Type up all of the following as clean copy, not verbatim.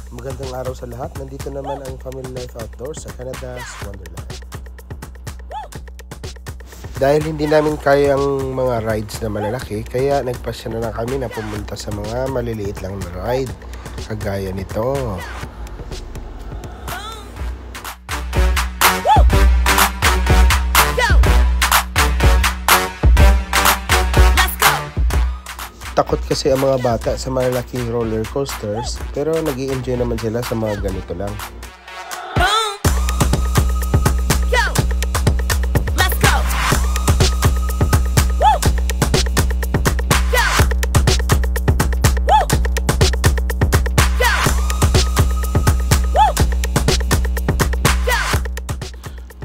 Magandang araw sa lahat. Nandito naman ang Family Life Outdoors sa Canada's Wonderland. Dahil hindi namin kaya ang mga rides na malalaki, kaya nagpasya na lang kami na pumunta sa mga maliliit lang na ride. Kagaya nito. Takot kasi ang mga bata sa malalaking roller coasters, pero nag-i-enjoy naman sila sa mga ganito lang.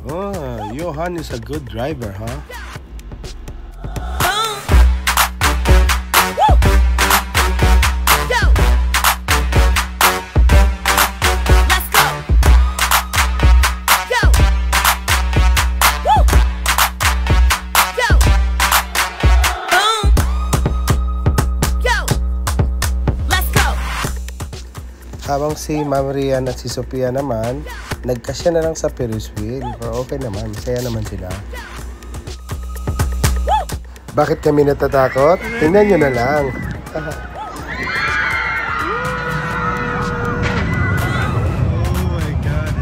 Oh, Johan is a good driver, huh? Habang si Ma'am Rian at si Sophia naman, nagkasya na lang sa Ferris wheel. Pero okay naman, masaya naman sila. Bakit kami natatakot? Tingnan nyo na lang. Oh my God,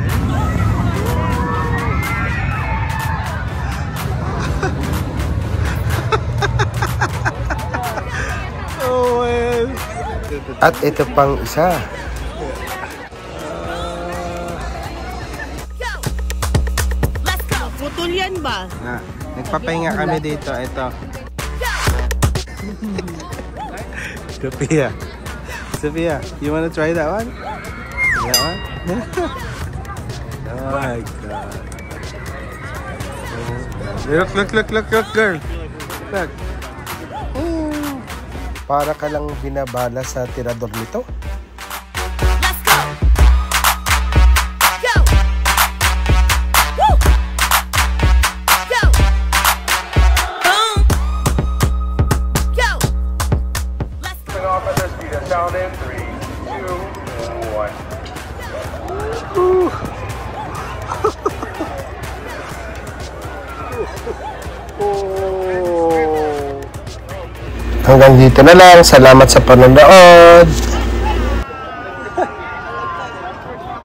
oh man. At ito pang isa. Putol yan ba? Nagpapahinga kami dito. Ito. Sophia, you wanna try that one? That one? Oh my God. Look, girl. Look. Para ka lang binabala sa tirador nito. Down in 3, 2, 1. Hanggang dito na lang. Salamat sa panonood.